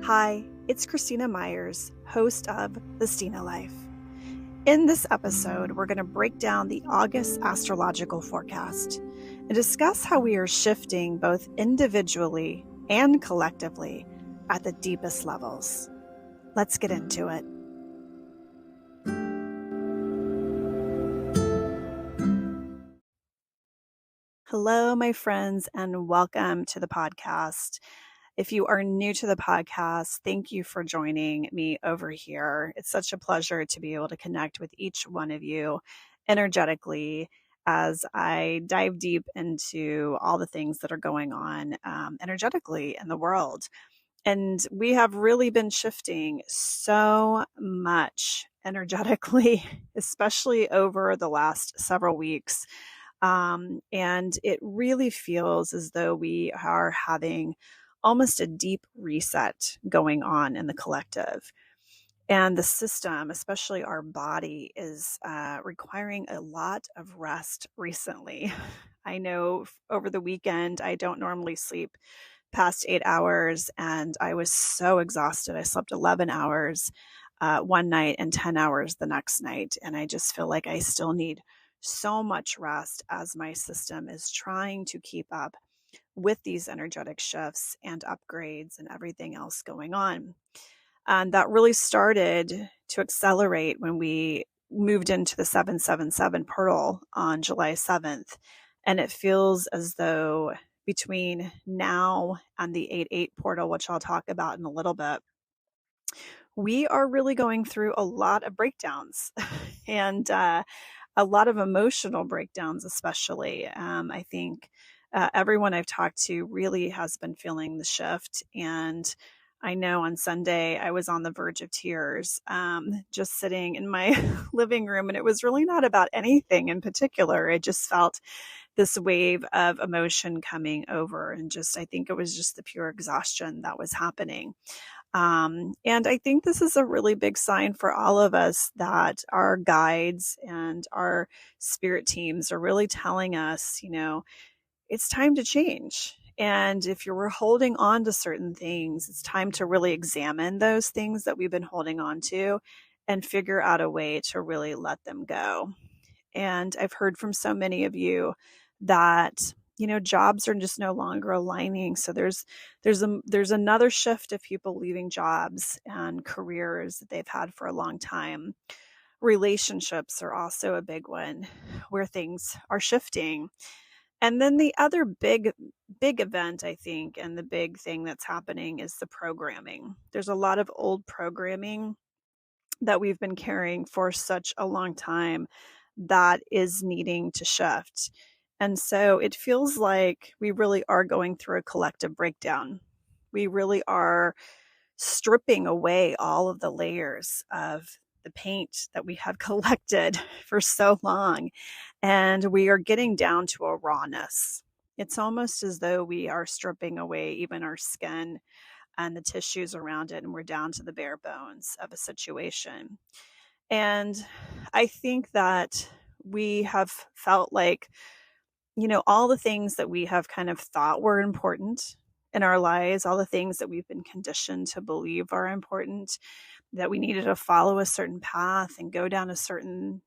Hi, it's Christina Myers, host of The Stina Life. In this episode, we're going to break down the August astrological forecast and discuss how we are shifting both individually and collectively at the deepest levels. Let's get into it. Hello, my friends, and welcome to the podcast. If you are new to the podcast, thank you for joining me over here. It's such a pleasure to be able to connect with each one of you energetically as I dive deep into all the things that are going on energetically in the world. And we have really been shifting so much energetically, especially over the last several weeks. And it really feels as though we are having almost a deep reset going on in the collective. And the system, especially our body, is requiring a lot of rest recently. I know over the weekend, I don't normally sleep past 8 hours, and I was so exhausted. I slept 11 hours one night and 10 hours the next night. And I just feel like I still need so much rest as my system is trying to keep up with these energetic shifts and upgrades and everything else going on. And that really started to accelerate when we moved into the 777 portal on July 7th. And it feels as though between now and the 88 portal, which I'll talk about in a little bit, we are really going through a lot of breakdowns and a lot of emotional breakdowns, especially. I think everyone I've talked to really has been feeling the shift. And I know on Sunday I was on the verge of tears, just sitting in my living room. And it was really not about anything in particular. I just felt this wave of emotion coming over. And I think it was just the pure exhaustion that was happening. And I think this is a really big sign for all of us that our guides and our spirit teams are really telling us, it's time to change. And if you're holding on to certain things, it's time to really examine those things that we've been holding on to and figure out a way to really let them go. And I've heard from so many of you that jobs are just no longer aligning. So there's another shift of people leaving jobs and careers that they've had for a long time. Relationships are also a big one where things are shifting. And then the other big event, I think, and the big thing that's happening is the programming. There's a lot of old programming that we've been carrying for such a long time that is needing to shift. And so it feels like we really are going through a collective breakdown. We really are stripping away all of the layers of the paint that we have collected for so long. And we are getting down to a rawness. It's almost as though we are stripping away even our skin and the tissues around it, and we're down to the bare bones of a situation. And I think that we have felt like, all the things that we have kind of thought were important in our lives, all the things that we've been conditioned to believe are important, that we needed to follow a certain path and go down a certain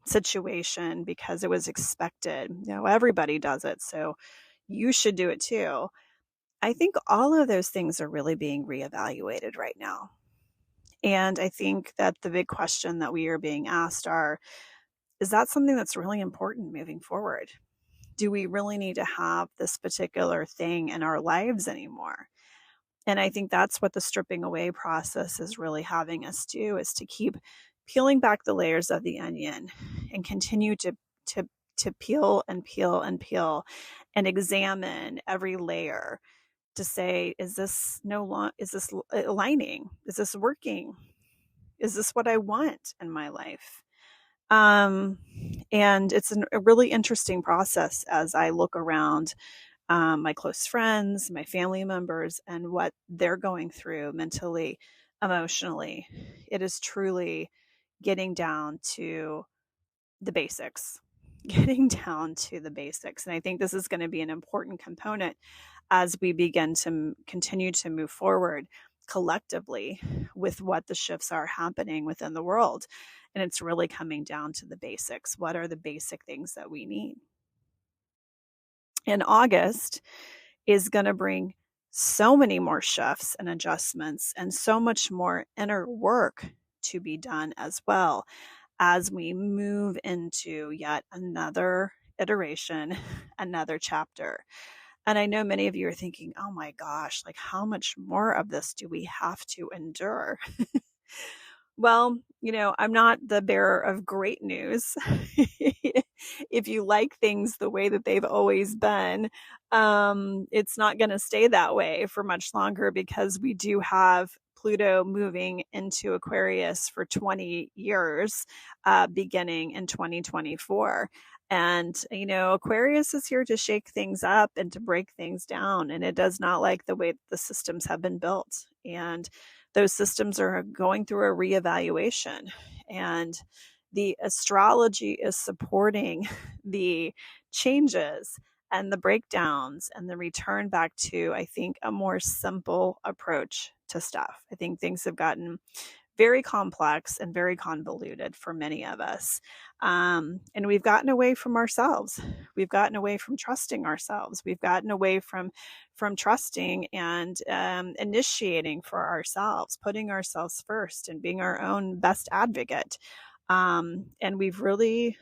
situation because it was expected. Everybody does it, so you should do it too. I think all of those things are really being reevaluated right now. And I think that the big question that we are being asked is that something that's really important moving forward? Do we really need to have this particular thing in our lives anymore? And I think that's what the stripping away process is really having us do, is to keep peeling back the layers of the onion and continue to peel and peel and peel and examine every layer to say, is this aligning? Is this working? Is this what I want in my life? And it's a really interesting process as I look around my close friends, my family members, and what they're going through mentally, emotionally. It is truly getting down to the basics, getting down to the basics. And I think this is going to be an important component as we begin to continue to move forward collectively with what the shifts are happening within the world. And it's really coming down to the basics. What are the basic things that we need? In August is going to bring so many more shifts and adjustments and so much more inner work to be done as well as we move into yet another iteration, another chapter. And I know many of you are thinking, oh my gosh, like how much more of this do we have to endure? Well, I'm not the bearer of great news. If you like things the way that they've always been, it's not going to stay that way for much longer because we do have Pluto moving into Aquarius for 20 years, beginning in 2024. And, Aquarius is here to shake things up and to break things down. And it does not like the way the systems have been built. And those systems are going through a reevaluation. And the astrology is supporting the changes and the breakdowns and the return back to, I think, a more simple approach to stuff. I think things have gotten very complex and very convoluted for many of us. And we've gotten away from ourselves. We've gotten away from trusting ourselves. We've gotten away from trusting and initiating for ourselves, putting ourselves first and being our own best advocate. And we've really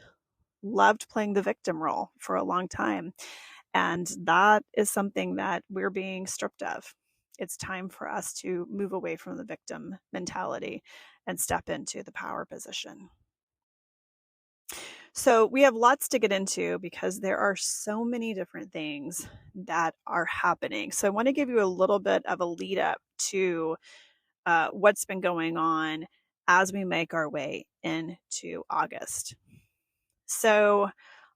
loved playing the victim role for a long time. And that is something that we're being stripped of. It's time for us to move away from the victim mentality and step into the power position. So we have lots to get into because there are so many different things that are happening. So I want to give you a little bit of a lead up to what's been going on as we make our way into August. So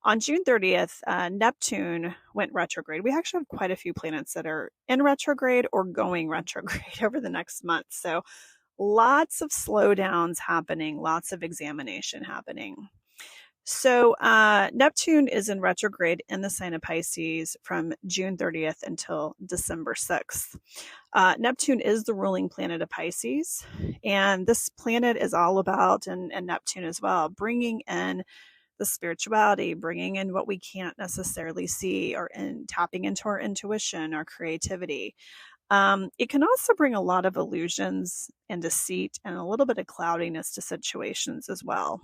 on June 30th, Neptune went retrograde. We actually have quite a few planets that are in retrograde or going retrograde over the next month. So lots of slowdowns happening, lots of examination happening. So Neptune is in retrograde in the sign of Pisces from June 30th until December 6th. Neptune is the ruling planet of Pisces. And this planet is all about, and Neptune as well, bringing in the spirituality, bringing in what we can't necessarily see, or tapping into our intuition, our creativity. It can also bring a lot of illusions and deceit and a little bit of cloudiness to situations as well.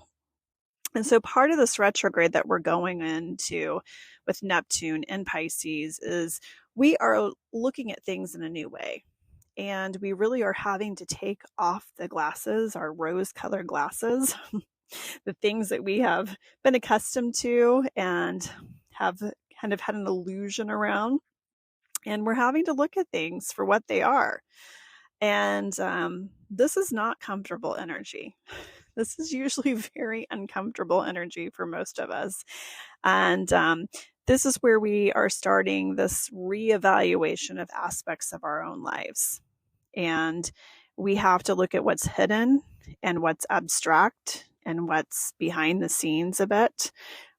And so part of this retrograde that we're going into with Neptune and Pisces is we are looking at things in a new way. And we really are having to take off the glasses, our rose-colored glasses, the things that we have been accustomed to and have kind of had an illusion around. And we're having to look at things for what they are. And this is not comfortable energy. This is usually very uncomfortable energy for most of us. And this is where we are starting this reevaluation of aspects of our own lives. And we have to look at what's hidden and what's abstract and what's behind the scenes a bit,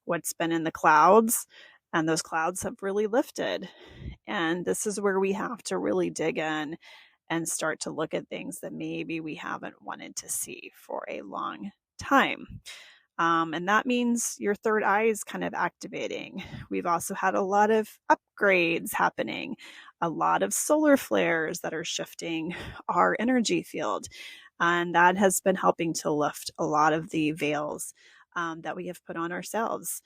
what's been in the clouds. And those clouds have really lifted. And this is where we have to really dig in and start to look at things that maybe we haven't wanted to see for a long time. And that means your third eye is kind of activating. We've also had a lot of upgrades happening, a lot of solar flares that are shifting our energy field. And that has been helping to lift a lot of the veils that we have put on ourselves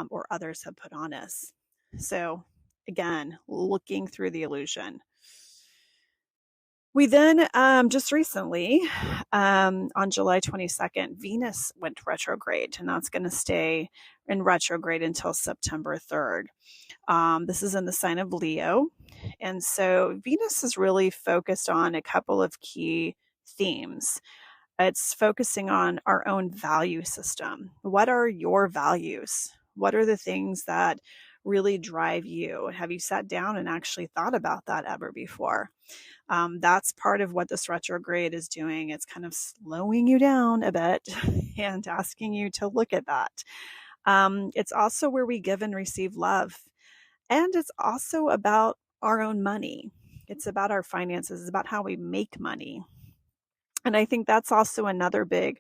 or others have put on us. So again, looking through the illusion. We then, just recently, on July 22nd, Venus went retrograde, and that's going to stay in retrograde until September 3rd. This is in the sign of Leo. And so Venus is really focused on a couple of key themes. It's focusing on our own value system. What are your values? What are the things that really drive you? Have you sat down and actually thought about that ever before? That's part of what this retrograde is doing. It's kind of slowing you down a bit and asking you to look at that. It's also where we give and receive love. And it's also about our own money. It's about our finances. It's about how we make money. And I think that's also another big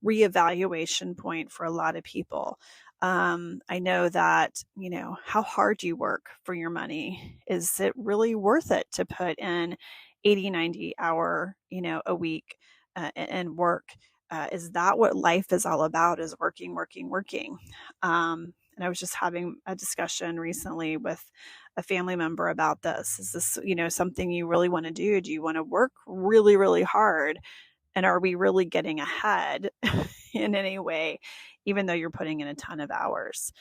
reevaluation point for a lot of people. I know that, how hard you work for your money. Is it really worth it to put in 80, 90 hour, a week and work? Is that what life is all about, is working, working, working? And I was just having a discussion recently with a family member about this. Is this, something you really want to do? Do you want to work really, really hard? And are we really getting ahead in any way, even though you're putting in a ton of hours?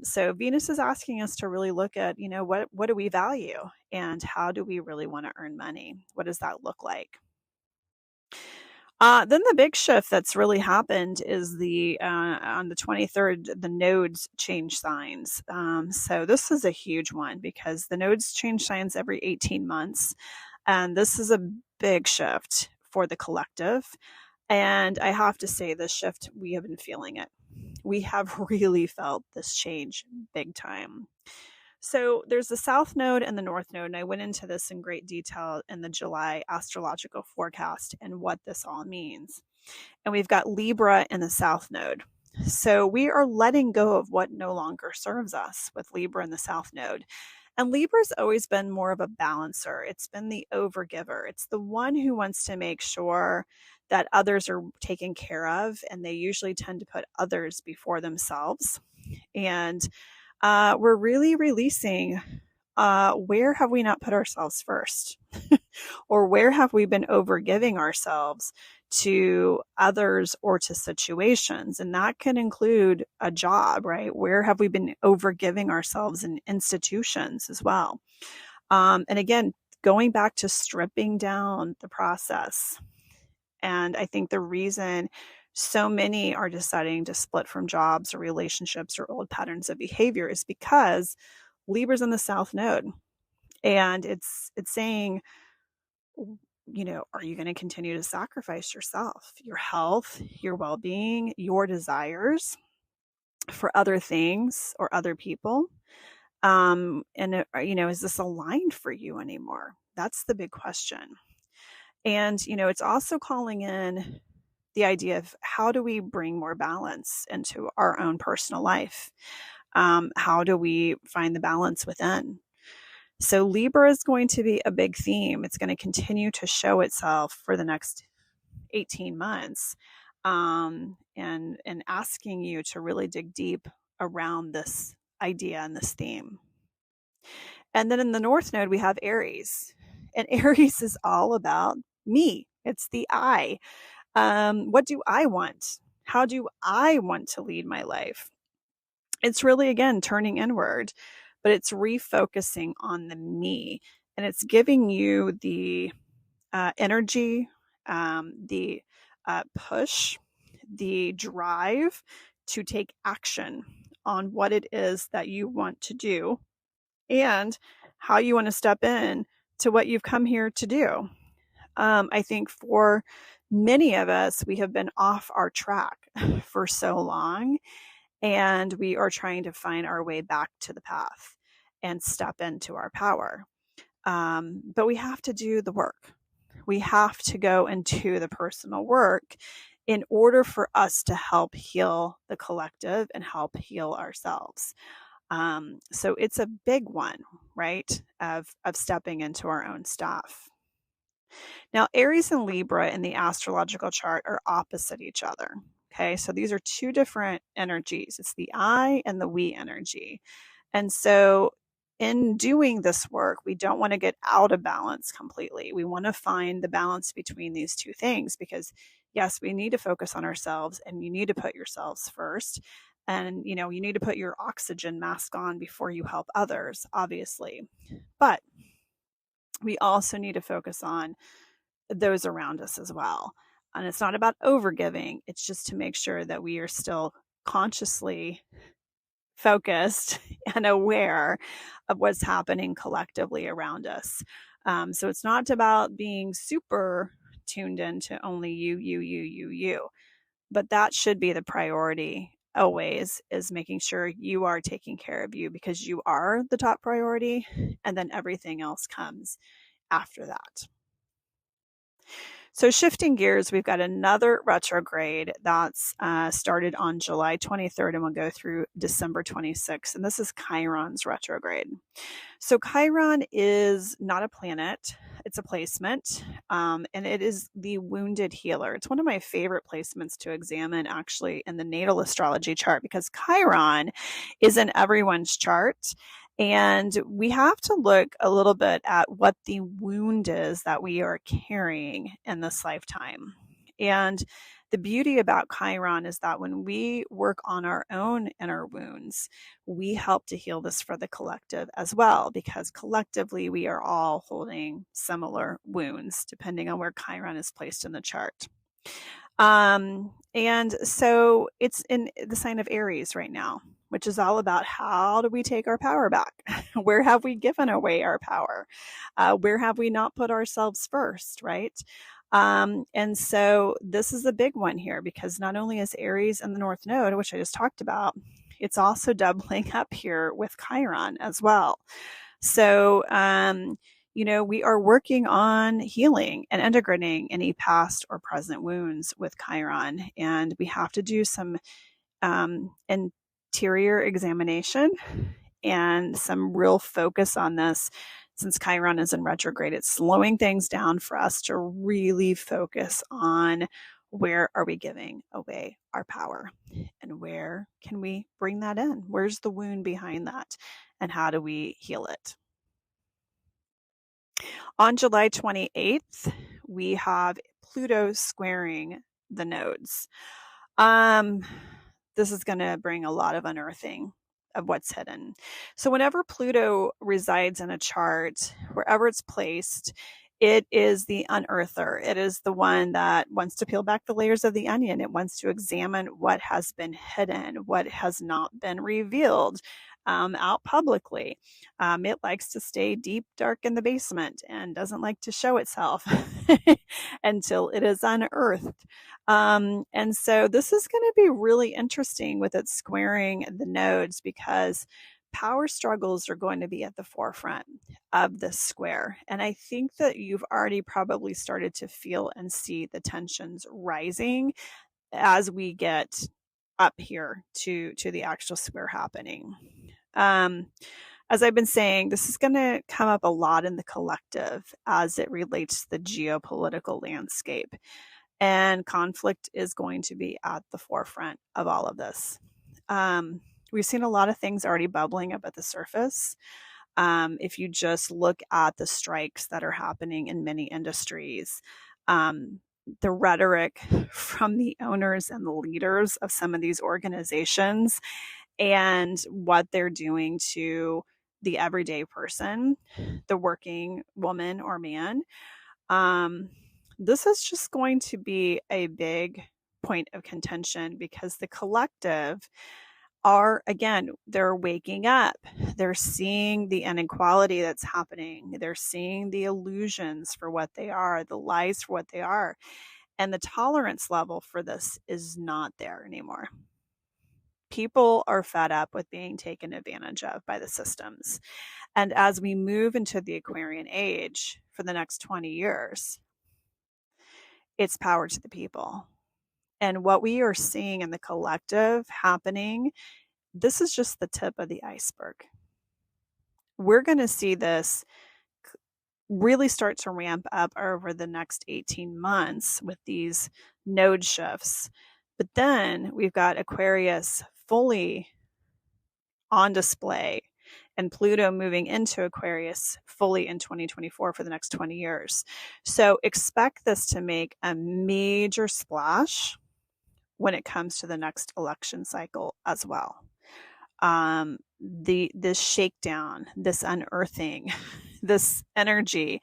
So Venus is asking us to really look at, what do we value and how do we really want to earn money? What does that look like? Then the big shift that's really happened is on the 23rd, the nodes change signs. So this is a huge one because the nodes change signs every 18 months. And this is a big shift for the collective. And I have to say, this shift, we have been feeling it. We have really felt this change big time. So there's the South Node and the North Node, and I went into this in great detail in the July astrological forecast and what this all means. And we've got Libra in the South Node. So we are letting go of what no longer serves us with Libra in the South Node. And Libra's always been more of a balancer. It's been the overgiver. It's the one who wants to make sure that others are taken care of, and they usually tend to put others before themselves. And we're really releasing where have we not put ourselves first? Or where have we been overgiving ourselves to others or to situations? And that can include a job, right? Where have we been overgiving ourselves in institutions as well? And again, going back to stripping down the process. And I think the reason so many are deciding to split from jobs or relationships or old patterns of behavior is because Libra's in the South Node. And it's saying, are you going to continue to sacrifice yourself, your health, your well-being, your desires for other things or other people? And is this aligned for you anymore? That's the big question. And, it's also calling in the idea of how do we bring more balance into our own personal life? How do we find the balance within? So Libra is going to be a big theme. It's going to continue to show itself for the next 18 months, and asking you to really dig deep around this idea and this theme. And then in the North Node, we have Aries. And Aries is all about me. It's the I. What do I want? How do I want to lead my life? It's really, again, turning inward, but it's refocusing on the me. And it's giving you the energy, the push, the drive to take action on what it is that you want to do and how you want to step in to what you've come here to do. I think for many of us, we have been off our track for so long, and we are trying to find our way back to the path and step into our power. But we have to do the work. We have to go into the personal work in order for us to help heal the collective and help heal ourselves. So it's a big one, right, of stepping into our own stuff. Now, Aries and Libra in the astrological chart are opposite each other. Okay, so these are two different energies. It's the I and the we energy. And so in doing this work, we don't want to get out of balance completely. We want to find the balance between these two things because, yes, we need to focus on ourselves and you need to put yourselves first. And, you need to put your oxygen mask on before you help others, obviously. But we also need to focus on those around us as well. And it's not about overgiving. It's just to make sure that we are still consciously focused and aware of what's happening collectively around us. So it's not about being super tuned into only you, but that should be the priority always, is making sure you are taking care of you because you are the top priority, and then everything else comes after that. So shifting gears, we've got another retrograde that's started on July 23rd and will go through December 26th. And this is Chiron's retrograde. So Chiron is not a planet. It's a placement, and it is the wounded healer. It's one of my favorite placements to examine actually in the natal astrology chart, because Chiron is in everyone's chart. And we have to look a little bit at what the wound is that we are carrying in this lifetime. And the beauty about Chiron is that when we work on our own inner wounds, we help to heal this for the collective as well, because collectively we are all holding similar wounds, depending on where Chiron is placed in the chart. And so it's in the sign of Aries right now, which is all about how do we take our power back? Where have we given away our power? Where have we not put ourselves first, right? And so this is a big one here, because not only is Aries in the North Node, which I just talked about, it's also doubling up here with Chiron as well. So, we are working on healing and integrating any past or present wounds with Chiron. And we have to do some interior examination and some real focus on this. Since Chiron is in retrograde, it's slowing things down for us to really focus on where are we giving away our power, and where can we bring that in? Where's the wound behind that, and how do we heal it? On July 28th, we have Pluto squaring the nodes. This is going to bring a lot of unearthing of what's hidden. So whenever Pluto resides in a chart, wherever it's placed, it is the unearther. It is the one that wants to peel back the layers of the onion. It wants to examine what has been hidden, what has not been revealed out publicly. It likes to stay deep, dark in the basement and doesn't like to show itself until it is unearthed. And so this is going to be really interesting with it squaring the nodes, because power struggles are going to be at the forefront of this square. And I think that you've already probably started to feel and see the tensions rising as we get up here to the actual square happening. As I've been saying, this is going to come up a lot in the collective as it relates to the geopolitical landscape. And conflict is going to be at the forefront of all of this. We've seen a lot of things already bubbling up at the surface. If you just look at the strikes that are happening in many industries, the rhetoric from the owners and the leaders of some of these organizations, and what they're doing to the everyday person, the working woman or man, this is just going to be a big point of contention, because the collective are, again, they're waking up. They're seeing the inequality that's happening. They're seeing the illusions for what they are, the lies for what they are. And the tolerance level for this is not there anymore. People are fed up with being taken advantage of by the systems. And as we move into the Aquarian age for the next 20 years, it's power to the people. And what we are seeing in the collective happening, this is just the tip of the iceberg. We're going to see this really start to ramp up over the next 18 months with these node shifts. But then we've got Aquarius fully on display, and Pluto moving into Aquarius fully in 2024 for the next 20 years. So expect this to make a major splash when it comes to the next election cycle as well. This shakedown, this unearthing, this energy,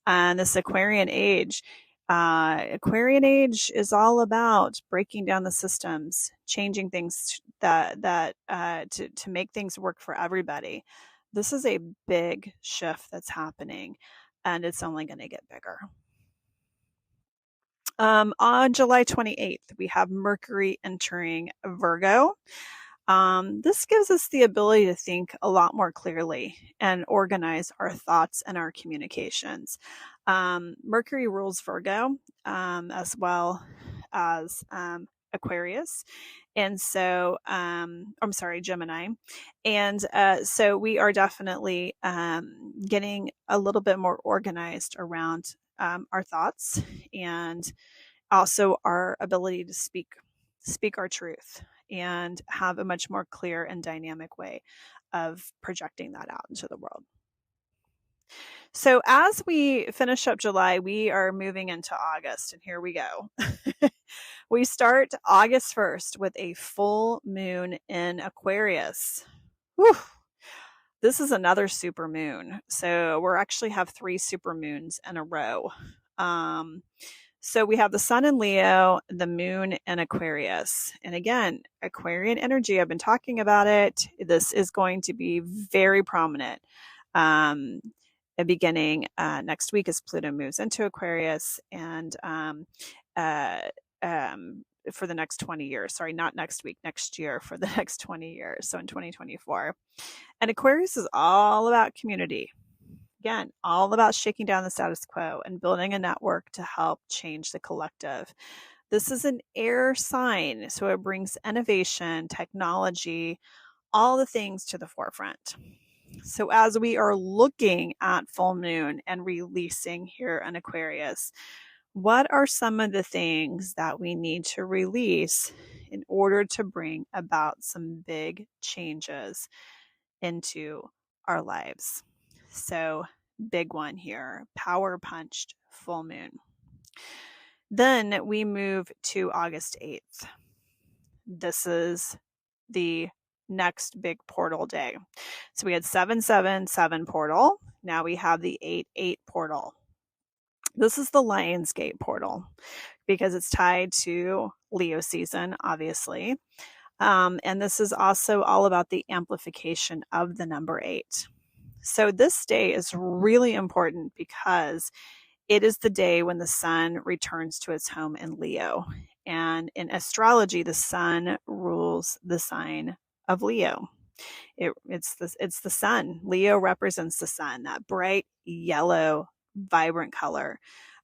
and this Aquarian age. Aquarian age is all about breaking down the systems, changing things to make things work for everybody. This is a big shift that's happening, and it's only going to get bigger. On July 28th, we have Mercury entering Virgo. This gives us the ability to think a lot more clearly and organize our thoughts and our communications. Mercury rules Virgo, as well as Aquarius. And so, I'm sorry, Gemini. And so we are definitely getting a little bit more organized around our thoughts and also our ability to speak our truth and have a much more clear and dynamic way of projecting that out into the world. So as we finish up July, we are moving into August, and here we go. We start August 1st with a full moon in Aquarius. Whew. This is another super moon. So we're actually have 3 super moons in a row. So we have the sun in Leo, the moon in Aquarius. And again, Aquarian energy, I've been talking about it. This is going to be very prominent. Beginning next week as Pluto moves into Aquarius, and for the next 20 years. Sorry, not next week, next year, for the next 20 years. So in 2024. And Aquarius is all about community. Again, all about shaking down the status quo and building a network to help change the collective. This is an air sign, so it brings innovation, technology, all the things to the forefront. So as we are looking at full moon and releasing here in Aquarius, what are some of the things that we need to release in order to bring about some big changes into our lives? So, big one here, power punched full moon. Then we move to August 8th. This is the next big portal day. So we had 777 portal. Now we have the 88 portal. This is the Lionsgate portal because it's tied to Leo season, obviously. And this is also all about the amplification of the number 8. So this day is really important because it is the day when the sun returns to its home in Leo. And in astrology, the sun rules the sign of Leo. It's the sun. Leo represents the sun, that bright yellow, vibrant color.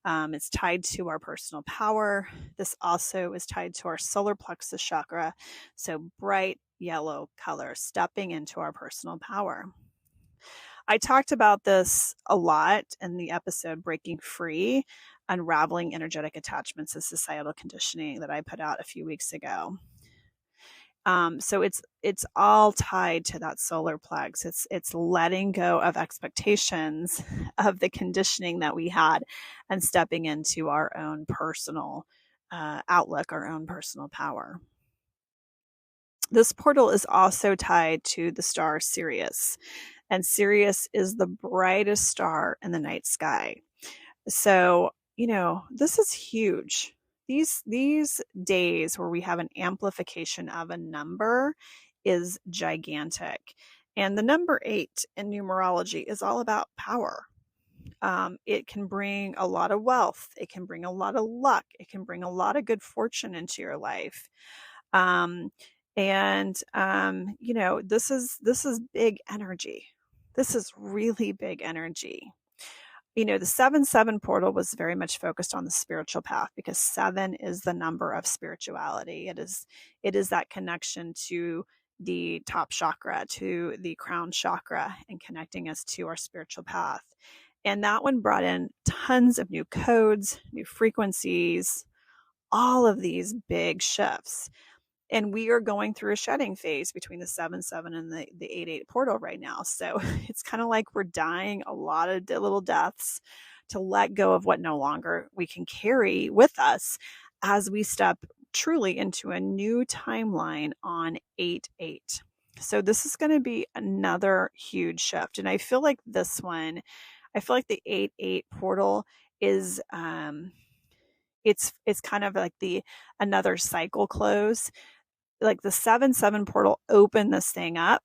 It's tied to our personal power. This also is tied to our solar plexus chakra. So bright yellow color, stepping into our personal power. I talked about this a lot in the episode Breaking Free, Unraveling Energetic Attachments and Societal Conditioning that I put out a few weeks ago. So it's all tied to that solar plex. It's letting go of expectations of the conditioning that we had and stepping into our own personal outlook, our own personal power. This portal is also tied to the star Sirius. And Sirius is the brightest star in the night sky. So, this is huge. These days where we have an amplification of a number is gigantic. And the number 8 in numerology is all about power. It can bring a lot of wealth. It can bring a lot of luck. It can bring a lot of good fortune into your life. This is big energy. This is really big energy. The 7-7 portal was very much focused on the spiritual path because 7 is the number of spirituality. It is that connection to the top chakra, to the crown chakra, and connecting us to our spiritual path. And that one brought in tons of new codes, new frequencies, all of these big shifts. And we are going through a shedding phase between the 7-7 and the 8-8 portal right now. So it's kind of like we're dying a lot of little deaths to let go of what no longer we can carry with us as we step truly into a new timeline on 8-8. So this is going to be another huge shift. And I feel like the 8-8 portal is, it's kind of like another cycle close. Like the 7-7 portal opened this thing up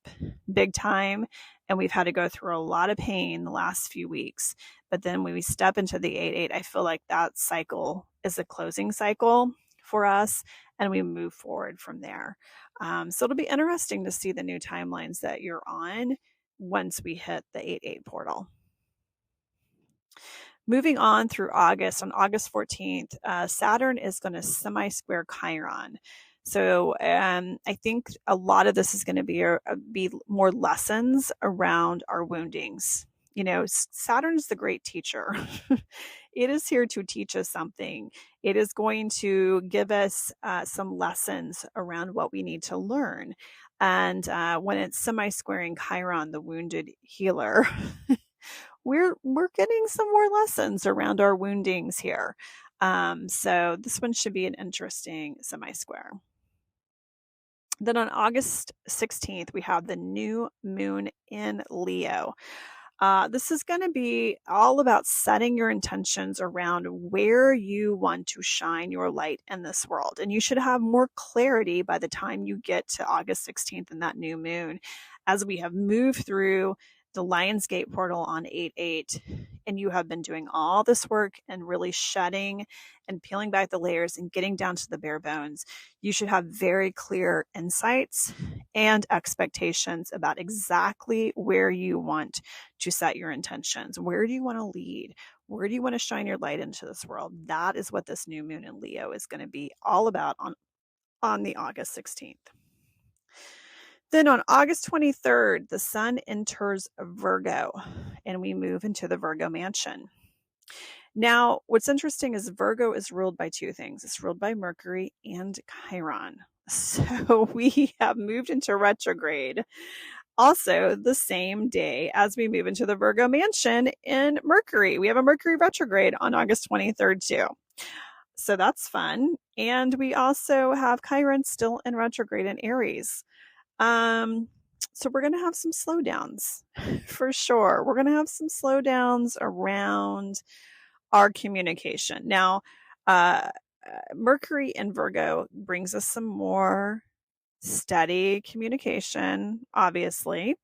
big time, and we've had to go through a lot of pain the last few weeks. But then when we step into the 8-8, I feel like that cycle is a closing cycle for us, and we move forward from there. So it'll be interesting to see the new timelines that you're on once we hit the 8-8 portal. Moving on through August, on August 14th, Saturn is going to semi-square Chiron. So I think a lot of this is going to be more lessons around our woundings. You know, Saturn is the great teacher. It is here to teach us something. It is going to give us some lessons around what we need to learn. And when it's semi-squaring Chiron, the wounded healer, we're getting some more lessons around our woundings here. So this one should be an interesting semi-square. Then on August 16th, we have the new moon in Leo. This is going to be all about setting your intentions around where you want to shine your light in this world. And you should have more clarity by the time you get to August 16th and that new moon, as we have moved through the Lionsgate portal on 8-8, and you have been doing all this work and really shedding and peeling back the layers and getting down to the bare bones. You should have very clear insights and expectations about exactly where you want to set your intentions. Where do you want to lead? Where do you want to shine your light into this world? That is what this new moon in Leo is going to be all about on the August 16th. Then on August 23rd, the sun enters Virgo and we move into the Virgo Mansion. Now, what's interesting is Virgo is ruled by two things. It's ruled by Mercury and Chiron. So we have moved into retrograde also the same day as we move into the Virgo Mansion in Mercury. We have a Mercury retrograde on August 23rd too. So that's fun. And we also have Chiron still in retrograde in Aries. So we're going to have some slowdowns for sure. We're going to have some slowdowns around our communication. Now, Mercury in Virgo brings us some more steady communication, obviously.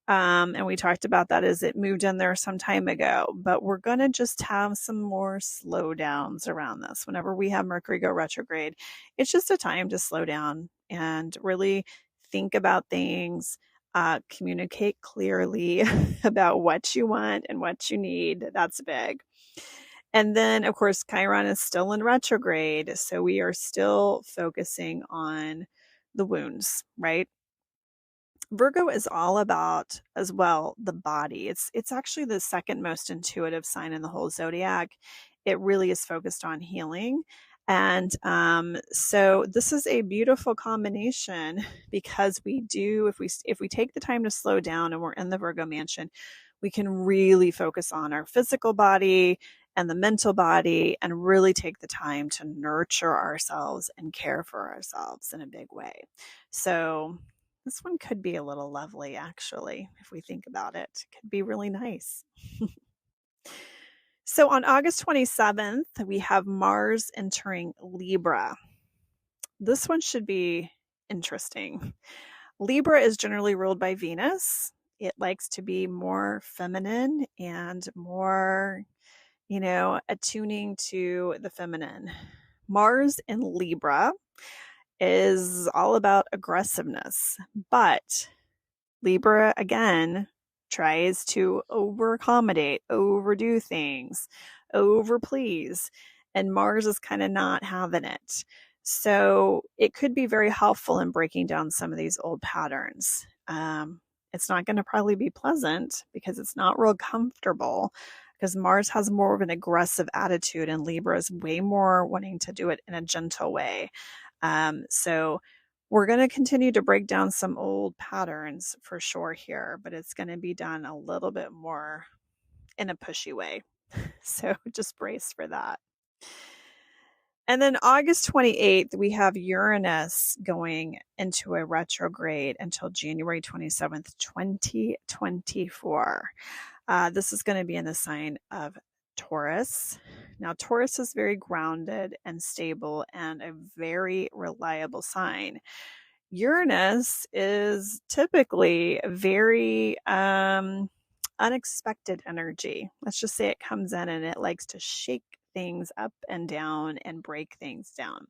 And we talked about that as it moved in there some time ago, but we're going to just have some more slowdowns around this. Whenever we have Mercury go retrograde, it's just a time to slow down and really think about things, communicate clearly about what you want and what you need. That's big. And then, of course, Chiron is still in retrograde. So we are still focusing on the wounds, right? Virgo is all about, as well, the body. It's actually the second most intuitive sign in the whole zodiac. It really is focused on healing. And so this is a beautiful combination because if we take the time to slow down and we're in the Virgo Mansion, we can really focus on our physical body and the mental body and really take the time to nurture ourselves and care for ourselves in a big way. So this one could be a little lovely, actually, if we think about it. It could be really nice. So on August 27th, we have Mars entering Libra. This one should be interesting. Libra is generally ruled by Venus. It likes to be more feminine and more, attuning to the feminine. Mars in Libra is all about aggressiveness, but Libra, again, tries to over-accommodate, overdo things, over-please, and Mars is kind of not having it. So it could be very helpful in breaking down some of these old patterns. It's not going to probably be pleasant because it's not real comfortable, because Mars has more of an aggressive attitude and Libra is way more wanting to do it in a gentle way. So we're going to continue to break down some old patterns for sure here, but it's going to be done a little bit more in a pushy way. So just brace for that. And then August 28th, we have Uranus going into a retrograde until January 27th, 2024. This is going to be in the sign of Taurus. Now, Taurus is very grounded and stable and a very reliable sign. Uranus is typically very unexpected energy. Let's just say it comes in and it likes to shake things up and down and break things down.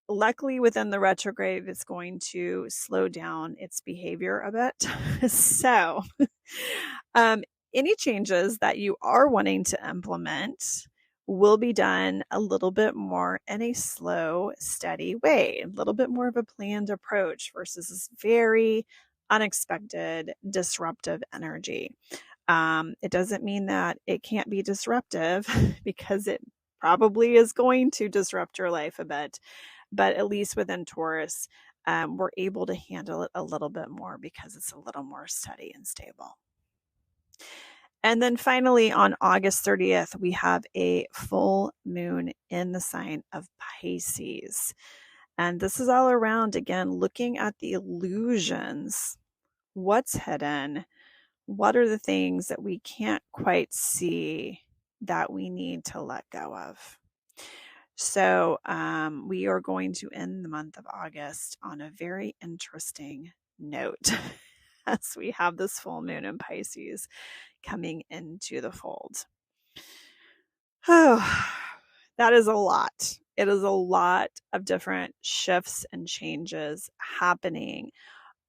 Luckily, within the retrograde, it's going to slow down its behavior a bit. So, um, any changes that you are wanting to implement will be done a little bit more in a slow, steady way, a little bit more of a planned approach versus this very unexpected, disruptive energy. It doesn't mean that it can't be disruptive because it probably is going to disrupt your life a bit. But at least within Taurus, we're able to handle it a little bit more because it's a little more steady and stable. And then finally, on August 30th, we have a full moon in the sign of Pisces. And this is all around, again, looking at the illusions. What's hidden? What are the things that we can't quite see that we need to let go of? So we are going to end the month of August on a very interesting note as we have this full moon in Pisces coming into the fold. Oh, that is a lot. It is a lot of different shifts and changes happening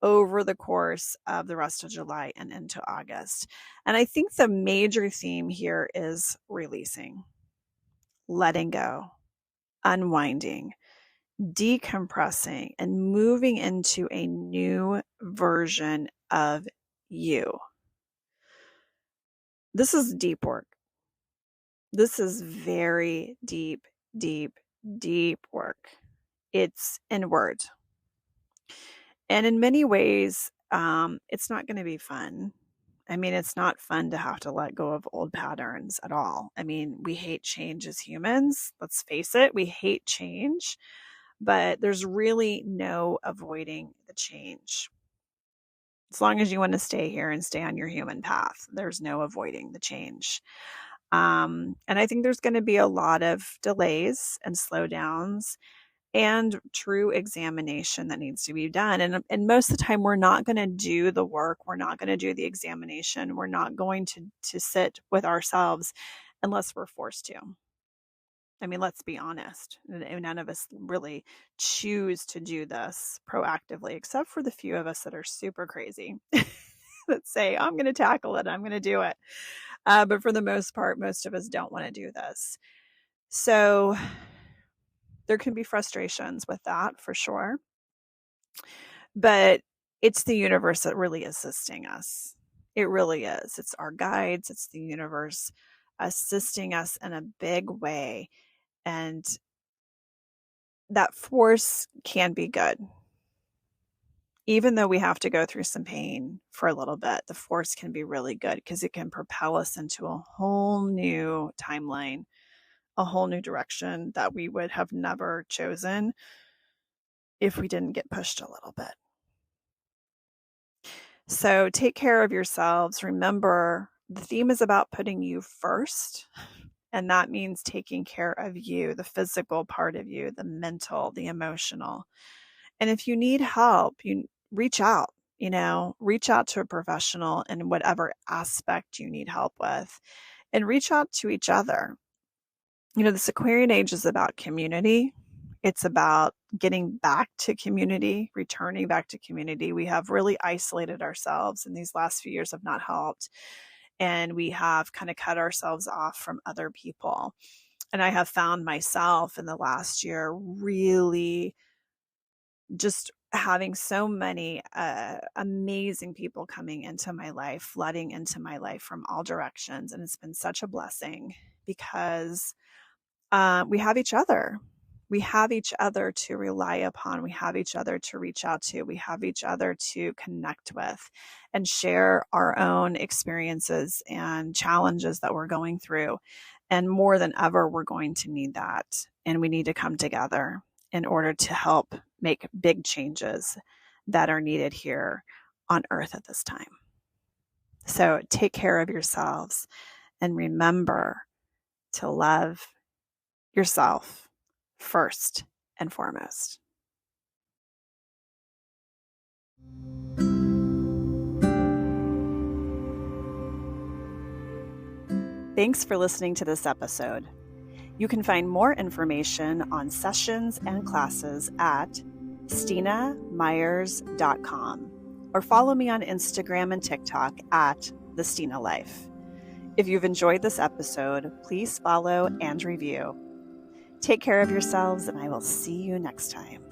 over the course of the rest of July and into August. And I think the major theme here is releasing, letting go, unwinding, decompressing, and moving into a new version of you. This is deep work. This is very deep, deep, deep work. It's inward. And in many ways, it's not going to be fun. I mean, it's not fun to have to let go of old patterns at all. I mean, we hate change as humans. Let's face it, we hate change, but there's really no avoiding the change. As long as you want to stay here and stay on your human path, there's no avoiding the change. And I think there's going to be a lot of delays and slowdowns and true examination that needs to be done. And most of the time, we're not going to do the work. We're not going to do the examination. We're not going to sit with ourselves unless we're forced to. I mean, let's be honest. None of us really choose to do this proactively, except for the few of us that are super crazy that say, I'm going to tackle it. I'm going to do it. But for the most part, most of us don't want to do this. So there can be frustrations with that for sure. But it's the universe that really is assisting us. It really is. It's our guides. It's the universe assisting us in a big way. And that force can be good. Even though we have to go through some pain for a little bit, the force can be really good because it can propel us into a whole new timeline, a whole new direction that we would have never chosen if we didn't get pushed a little bit. So take care of yourselves. Remember, the theme is about putting you first. And that means taking care of you, the physical part of you, the mental, the emotional. And if you need help, you reach out, reach out to a professional in whatever aspect you need help with, and reach out to each other. This Aquarian age is about community. It's about getting back to community, returning back to community. We have really isolated ourselves, and these last few years have not helped. And we have kind of cut ourselves off from other people. And I have found myself in the last year really just having so many amazing people coming into my life, flooding into my life from all directions. And it's been such a blessing because we have each other. We have each other to rely upon. We have each other to reach out to. We have each other to connect with and share our own experiences and challenges that we're going through. And more than ever, we're going to need that. And we need to come together in order to help make big changes that are needed here on Earth at this time. So take care of yourselves and remember to love yourself first and foremost. Thanks for listening to this episode. You can find more information on sessions and classes at stinamyers.com or follow me on Instagram and TikTok at The Stina Life. If you've enjoyed this episode, please follow and review. Take care of yourselves, and I will see you next time.